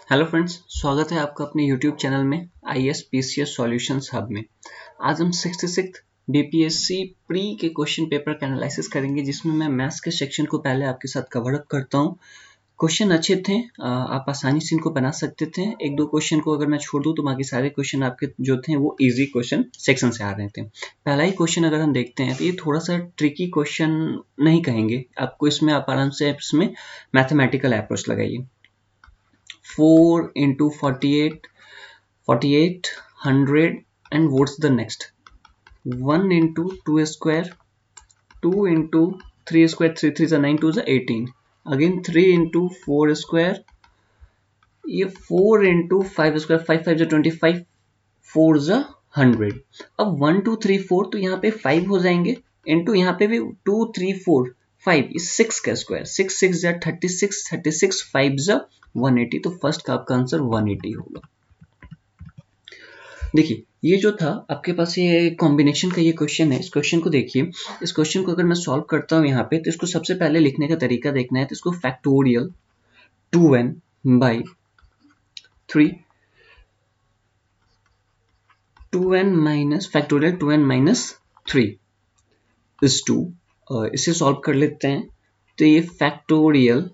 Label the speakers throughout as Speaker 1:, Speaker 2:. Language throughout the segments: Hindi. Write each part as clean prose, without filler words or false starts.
Speaker 1: हेलो फ्रेंड्स, स्वागत है आपका अपने यूट्यूब चैनल में IAS PCS सॉल्यूशंस हब में। आज हम 66 BPSC प्री के क्वेश्चन पेपर का एनालिसिस करेंगे, जिसमें मैं मैथ्स के सेक्शन को पहले आपके साथ कवर अप करता हूं। क्वेश्चन अच्छे थे, आप आसानी से इनको बना सकते थे। एक दो क्वेश्चन को अगर मैं छोड़ दूं तो बाकी सारे क्वेश्चन आपके जो थे वो इजी क्वेश्चन सेक्शन से आ रहे थे। पहला ही क्वेश्चन अगर हम देखते हैं तो ये थोड़ा सा ट्रिकी क्वेश्चन नहीं कहेंगे आपको, इसमें आप आराम से इसमें मैथमेटिकल अप्रोच लगाइए। 4 into 48, 48, 100 and what's the next? 1 into 2 square, 2 into 3 square, 3 3 is 9, 2 is 18. Again 3 into 4 square, ये 4 into 5 square, 5 5 is 25, 4 is 100. अब 1 2 3 4 तो यहाँ पे 5 हो जाएंगे, इंटू यहाँ पे भी 2 3 4 5 इस 6 का स्क्वायर, 6 6 जा 36, 36 5 जा 180। तो फर्स्ट का आपका आंसर 180 होगा। देखिए ये जो था आपके पास ये कॉम्बिनेशन का ये क्वेश्चन है। इस क्वेश्चन को देखिए, इस क्वेश्चन को अगर मैं सॉल्व करता हूँ यहाँ पे, तो इसको सबसे पहले लिखने का तरीका देखना है। तो इसको factorial 2n by 3, 2n minus factorial 2n minus 3 is 2, इसे सॉल्व कर लेते हैं। तो ये factorial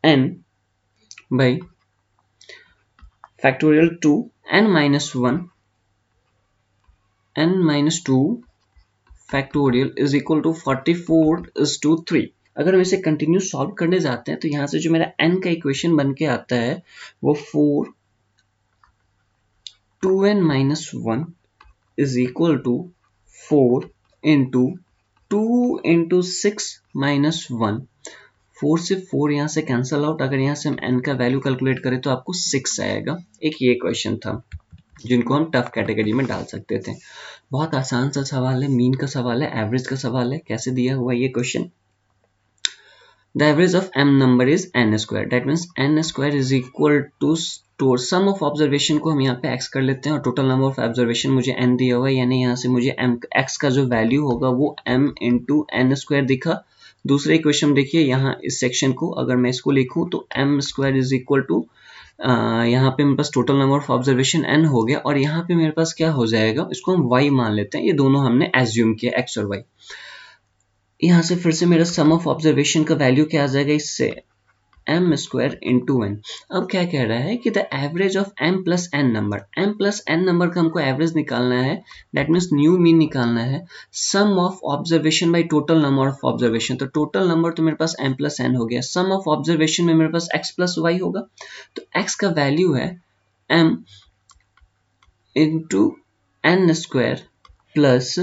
Speaker 1: n by factorial 2 n minus 1 n minus 2 factorial is equal to 44 is to 3। अगर हम इसे कंटिन्यू सॉल्व करने जाते हैं तो यहां से जो मेरा n का इक्वेशन बन के आता है वो 4 2n minus 1 is equal to 4 into 2 into 6 minus 1। 4 से 4 यहाँ से कैंसल आउट। अगर यहाँ से हम n का वैल्यू कैलकुलेट करें तो आपको 6 आएगा। एक ये क्वेश्चन था जिनको हम टफ कैटेगरी में डाल सकते थे। बहुत आसान सा सवाल है, मीन का सवाल है, एवरेज का सवाल है। कैसे दिया हुआ ये question? The average of m number is n square, that means n square is equal to sum of observation को हम यहाँ पे x कर लेते हैं और टोटल नंबर ऑफ ऑब्जर्वेशन मुझे n दिया हुआ है, यानी यहाँ से मुझे x का जो वैल्यू होगा वो m इंटू n स्क्वायर दिखा। दूसरे इक्वेशन देखिए, यहाँ इस सेक्शन को अगर मैं इसको लिखूं तो m square is equal to यहाँ पे मेरे पास total number of observation n हो गया, और यहाँ पे मेरे पास क्या हो जाएगा, इसको हम y मान लेते हैं। ये दोनों हमने एज्यूम किया, x और y। यहाँ से फिर से मेरा सम ऑफ ऑब्जर्वेशन का वैल्यू क्या आ जाएगा, इससे m स्क्वायर इंटू n। अब क्या कह रहा है कि the average of m plus n number, m plus n number का हमको एवरेज निकालना है, दैट मीन्स न्यू मीन निकालना है। Sum of observation by total number of observation, तो टोटल नंबर तो मेरे पास m प्लस n हो गया, सम ऑफ ऑब्जर्वेशन में मेरे पास x प्लस y होगा। तो x का वैल्यू है m into n square plus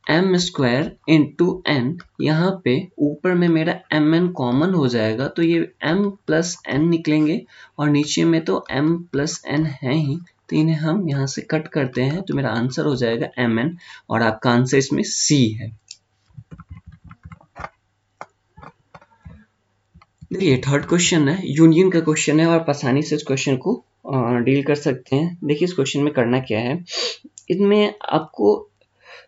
Speaker 1: m square into n। यहाँ पे ऊपर में मेरा mn कॉमन हो जाएगा, तो ये m प्लस n निकलेंगे, और नीचे में तो m प्लस n है ही, तो इन्हें हम यहाँ से कट करते हैं, तो मेरा आंसर हो जाएगा mn, और आपका आंसर इसमें C है। देखिए थर्ड क्वेश्चन है, यूनियन का क्वेश्चन है, और आप आसानी से इस क्वेश्चन को डील कर सकते हैं। देखिए इस क्वेश्चन में करना क्या है, इनमें आपको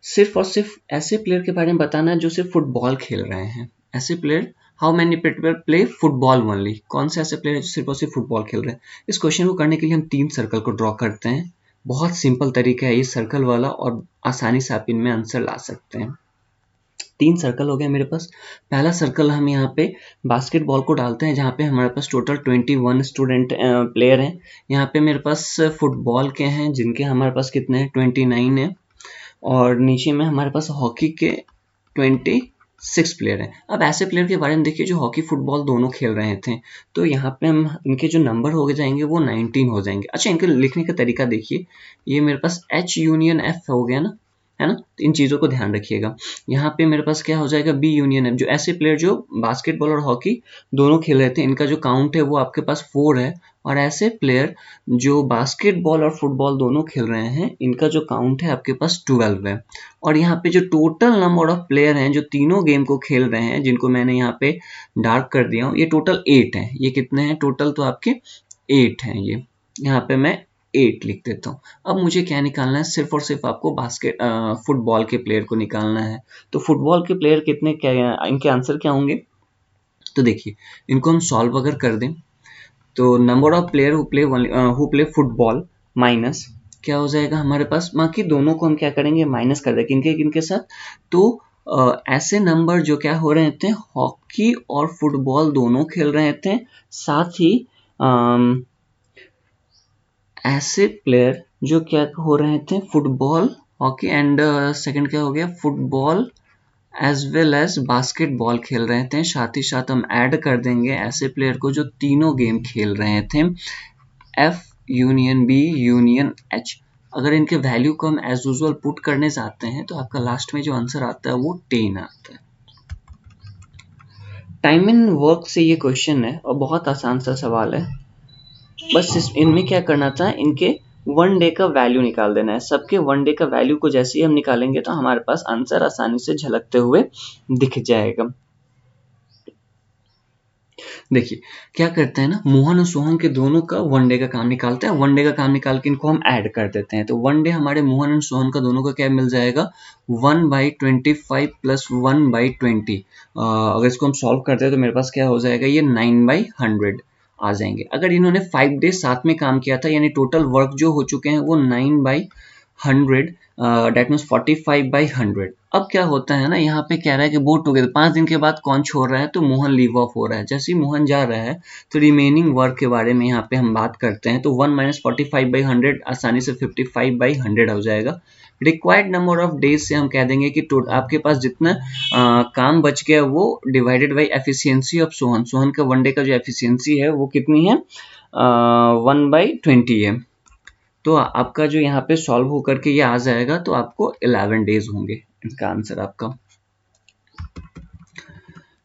Speaker 1: सिर्फ और सिर्फ ऐसे प्लेयर के बारे में बताना है जो सिर्फ फुटबॉल खेल रहे हैं। ऐसे player, how many people play football only, कौन से ऐसे प्लेयर हैं जो सिर्फ और सिर्फ फुटबॉल खेल रहे हैं। इस क्वेश्चन को करने के लिए हम 3 सर्कल को ड्रॉ करते हैं। बहुत सिंपल तरीका है ये सर्कल वाला, और आसानी से आप इनमें आंसर ला सकते हैं। 3 सर्कल हो गए मेरे पास। पहला सर्कल हम यहाँ पे बास्केटबॉल को डालते हैं, जहाँ पे हमारे पास टोटल 21 स्टूडेंट प्लेयर हैं। यहाँ पे मेरे पास फुटबॉल के हैं जिनके हमारे पास कितने हैं, 29 है, और नीचे में हमारे पास हॉकी के 26 प्लेयर हैं। अब ऐसे प्लेयर के बारे में देखिए जो हॉकी फुटबॉल दोनों खेल रहे थे, तो यहाँ पे हम इनके जो नंबर हो जाएंगे वो 19 हो जाएंगे। अच्छा, इनके लिखने का तरीका देखिए, ये मेरे पास H यूनियन F हो गया ना, है ना, तो इन चीज़ों को ध्यान रखिएगा। यहाँ पे मेरे पास क्या हो जाएगा, B यूनियन F, जो ऐसे प्लेयर जो बास्केटबॉल और हॉकी दोनों खेल रहे थे, इनका जो काउंट है वो आपके पास 4 है, और ऐसे प्लेयर जो बास्केटबॉल और फुटबॉल दोनों खेल रहे हैं, इनका जो काउंट है आपके पास 12 है। और यहाँ पे जो टोटल नंबर ऑफ प्लेयर हैं जो तीनों गेम को खेल रहे हैं, जिनको मैंने यहाँ पे डार्क कर दिया हूँ, ये टोटल 8 हैं। ये कितने हैं टोटल, तो आपके 8 हैं। ये यहाँ पे मैं 8 लिख देता हूँ। अब मुझे क्या निकालना है, सिर्फ और सिर्फ आपको फुटबॉल के प्लेयर को निकालना है। तो फुटबॉल के प्लेयर कितने, क्या इनके आंसर क्या होंगे, तो देखिए इनको हम सॉल्व अगर कर दें तो number of player who play football minus क्या हो जाएगा हमारे पास, बाकी दोनों को हम क्या करेंगे माइनस कर देंगे, किनके किनके साथ, तो ऐसे नंबर जो क्या हो रहे थे, हॉकी और फुटबॉल दोनों खेल रहे थे, साथ ही ऐसे प्लेयर जो क्या हो रहे थे, फुटबॉल, हॉकी एंड सेकंड क्या हो गया, football as well as basketball खेल रहे थे। साथ ही साथ हम ऐड कर देंगे ऐसे प्लेयर को जो तीनों गेम खेल रहे थे, F union B union H। अगर इनके वैल्यू को हम एज यूजुअल पुट करने जाते हैं तो आपका लास्ट में जो आंसर आता है वो 10 आता है। टाइम एंड वर्क से ये क्वेश्चन है और बहुत आसान सा सवाल है। बस इनमें क्या करना था, इनके वन डे का वैल्यू निकाल देना है। सबके वन डे का वैल्यू को जैसे ही हम निकालेंगे तो हमारे पास आंसर आसानी से झलकते हुए दिख जाएगा। देखिए क्या करते हैं ना, मोहन और सोहन के दोनों का वन डे का काम निकालते हैं। वन डे का काम निकाल के इनको हम ऐड कर देते हैं, तो वन डे हमारे मोहन और सोहन का दोनों का क्या मिल जाएगा, 1/25 प्लस 1/20। अगर इसको हम सॉल्व करते हैं तो मेरे पास क्या हो जाएगा, ये 9/100 आ जाएंगे। अगर इन्होंने 5 डेज साथ में काम किया था, यानी टोटल वर्क जो हो चुके हैं वो 9/100, डेट मीन्स 45/100। अब क्या होता है ना, यहाँ पे कह रहा है कि बोट टुगेदर 5 दिन के बाद कौन छोड़ रहा है, तो मोहन लीव ऑफ हो रहा है। जैसे ही मोहन जा रहा है तो रिमेनिंग वर्क के बारे में यहाँ पे हम बात करते हैं, तो 1 - 45/100 आसानी से 55/100 हो जाएगा। रिक्वायर्ड नंबर ऑफ डेज से हम कह देंगे कि आपके पास जितना काम बच गया वो divided by efficiency of Sohan. Sohan का वन डे का जो एफिशिएंसी है वो कितनी है, 1/20 है। तो आपका जो यहाँ पे सॉल्व होकर के ये आ जाएगा, तो आपको 11 डेज होंगे इसका आंसर आपका।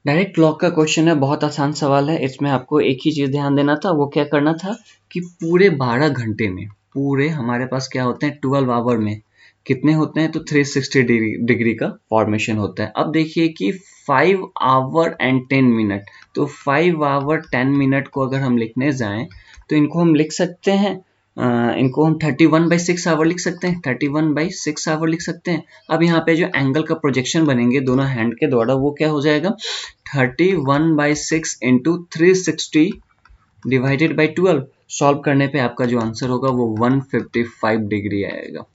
Speaker 1: डायरेक्ट क्लॉक का क्वेश्चन है, बहुत आसान सवाल है। इसमें आपको एक ही चीज ध्यान देना था, वो क्या करना था कि पूरे 12 घंटे में, पूरे हमारे पास क्या होते हैं 12 आवर में कितने होते हैं, तो 360 डिग्री का फॉर्मेशन होता है। अब देखिए कि 5 आवर एंड 10 मिनट, तो 5 आवर 10 मिनट को अगर हम लिखने जाएं तो इनको हम लिख सकते हैं, इनको हम 31/6 आवर लिख सकते हैं, 31/6 आवर लिख सकते हैं। अब यहाँ पे जो एंगल का प्रोजेक्शन बनेंगे दोनों हैंड के द्वारा वो क्या हो जाएगा, 31/6 इंटू 360 डिवाइडेड बाई 12। सॉल्व करने पे आपका जो आंसर होगा वो 155 डिग्री आएगा।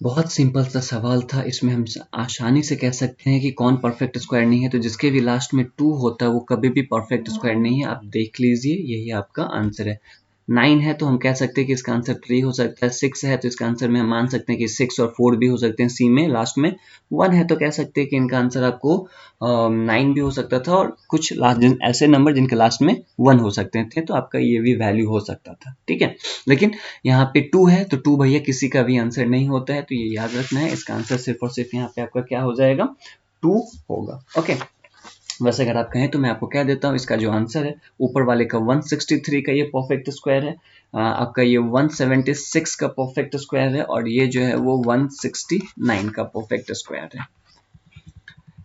Speaker 1: बहुत सिंपल सा सवाल था, इसमें हम आसानी से कह सकते हैं कि कौन परफेक्ट स्क्वायर नहीं है। तो जिसके भी लास्ट में 2 होता है वो कभी भी परफेक्ट स्क्वायर नहीं है। आप देख लीजिए, यही आपका आंसर है। 9 है तो हम कह सकते हैं कि इसका आंसर 3 हो सकता है। 6 है तो इसका आंसर में हम मान सकते हैं कि 6 और 4 भी हो सकते हैं सी में लास्ट में। 1 है तो कह सकते हैं कि इनका आंसर आपको 9 भी हो सकता था, और कुछ लास्ट ऐसे नंबर जिनके लास्ट में 1 हो सकते थे, तो आपका ये भी वैल्यू हो सकता था, ठीक है। लेकिन यहाँ पे 2 है तो 2 भैया किसी का भी आंसर नहीं होता है, तो ये याद रखना है। इसका आंसर सिर्फ और सिर्फ यहाँ पे आपका क्या हो जाएगा, 2 होगा। ओके, वैसे अगर आप कहें तो मैं आपको कह देता हूँ, इसका जो आंसर है ऊपर वाले का 163 का ये परफेक्ट स्क्वायर है, आपका ये 176 का परफेक्ट स्क्वायर है, और ये जो है वो 169 का परफेक्ट स्क्वायर है।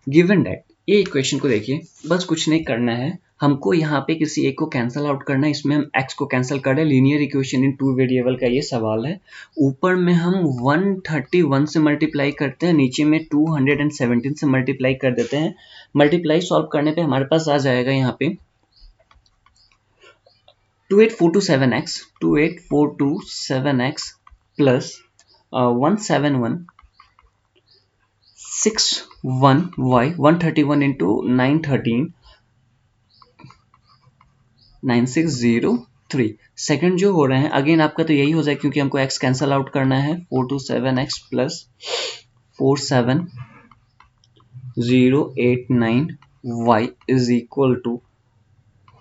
Speaker 1: गिवन दैट, ये इक्वेशन को देखिए, बस कुछ नहीं करना है, हमको यहाँ पे किसी एक को कैंसिल आउट करना है। इसमें हम x को कैंसिल कर रहे हैं, लीनियर इक्वेशन इन 2 वेरिएबल का ये सवाल है। ऊपर में हम 131 से मल्टीप्लाई करते हैं, नीचे में 217 से मल्टीप्लाई कर देते हैं। मल्टीप्लाई सॉल्व करने पे हमारे पास आ जाएगा यहाँ पे 28427x plus 17161y, 131 into 913 9603। Second जो हो रहे हैं अगेन आपका तो यही हो जाए, क्योंकि हमको x कैंसल आउट करना है। 427x plus 47089y is equal to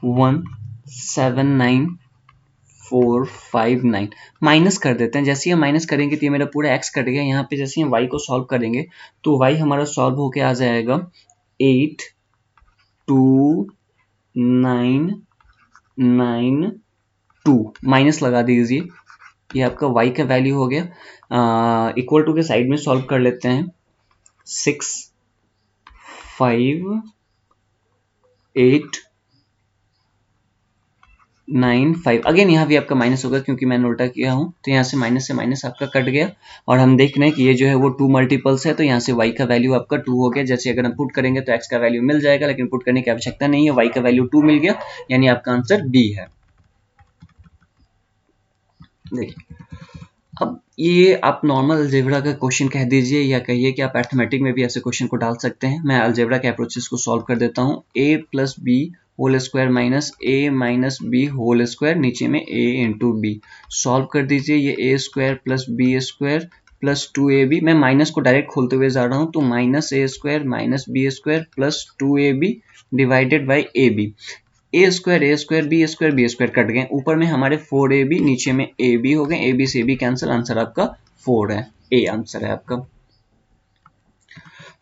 Speaker 1: 179,459। Minus कर देते हैं, जैसे ही हम माइनस करेंगे तो ये मेरा पूरा x कट गया। यहाँ पे जैसे हम y को सॉल्व करेंगे तो y हमारा सॉल्व होके आ जाएगा 829992। माइनस लगा दीजिए, ये आपका y का वैल्यू हो गया। इक्वल टू के साइड में सॉल्व कर लेते हैं। 6 5 8 5 अगेन यहाँ भी आपका माइनस होगा क्योंकि मैंने उल्टा किया हूँ, तो यहाँ से माइनस आपका कट गया। और हम देख रहे हैं कि ये जो है वो 2 मल्टीपल्स है, तो यहाँ से y का वैल्यू आपका 2 हो गया। जैसे अगर हम पुट करेंगे तो x का वैल्यू मिल जाएगा, लेकिन पुट करने की आवश्यकता नहीं है, y का वैल्यू 2 मिल गया, यानी आपका आंसर बी है। देखिए अब ये आप नॉर्मल अलजेब्रा का क्वेश्चन कह दीजिए या कहिए कि आप अरिथमेटिक में भी ऐसे क्वेश्चन को डाल सकते हैं। मैं अलजेब्रा के अप्रोचेस को सॉल्व कर देता हूँ। a plus b whole square minus a minus b whole square, नीचे में a इंटू बी। सॉल्व कर दीजिए, ये a square plus b square plus 2ab, मैं माइनस को डायरेक्ट खोलते हुए जा रहा हूँ, तो minus a square minus b square plus 2ab divided by ab। A square b square कट गए, ऊपर में हमारे 4ab, नीचे में ए बी हो गए, ए बी से बी कैंसिल, आंसर आपका 4 है, ए आंसर है आपका।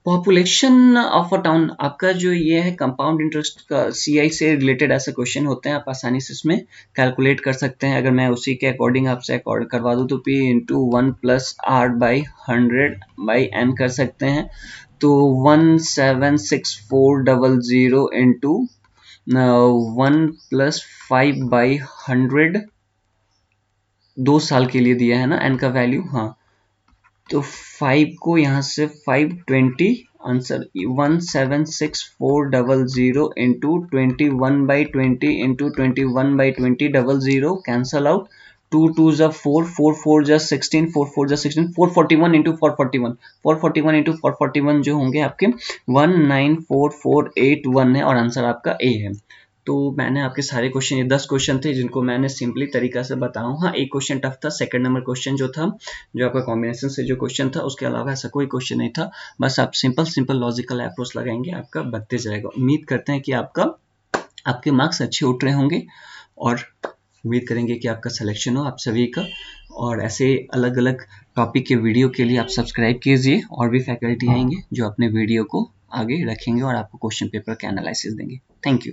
Speaker 1: पॉपुलेशन ऑफ अ टाउन, आपका जो ये है कंपाउंड इंटरेस्ट का सीआई से रिलेटेड ऐसे क्वेश्चन होते हैं, आप आसानी से इसमें कैलकुलेट कर सकते हैं। अगर मैं उसी के अकॉर्डिंग आपसे अकॉर्ड करवा दूं तो p into 1 plus r by 100 by n कर सकते हैं, तो 176,400 इंटू 1 प्लस 5/100 2 साल के लिए दिया है ना एन का वैल्यू। हाँ, तो 5 को यहाँ से 520, answer 176,400 into 21/20 into 21/20 00 cancel out, 2 2 जा 4, 4 4 जा 16, 4 4 जा 16, 441 इंटू 441, 441 इंटू 441 जो होंगे आपके 194,481 है, और आंसर आपका ए है। तो मैंने आपके सारे क्वेश्चन, ये 10 क्वेश्चन थे जिनको मैंने सिंपली तरीका से बताऊं। हाँ, एक क्वेश्चन टफ था, सेकंड नंबर क्वेश्चन जो था, जो आपका कॉम्बिनेशन से जो क्वेश्चन था, उसके अलावा ऐसा कोई क्वेश्चन नहीं था। बस आप सिंपल लॉजिकल अप्रोच लगाएंगे, आपका बनते जाएगा। उम्मीद करते हैं कि आपके मार्क्स अच्छे उठ रहे होंगे, और उम्मीद करेंगे कि आपका सिलेक्शन हो आप सभी का। और ऐसे अलग अलग टॉपिक के वीडियो के लिए आप सब्सक्राइब कीजिए, और भी फैकल्टी आएंगे जो अपने वीडियो को आगे रखेंगे और आपको क्वेश्चन पेपर के एनालिसिस देंगे। Thank you.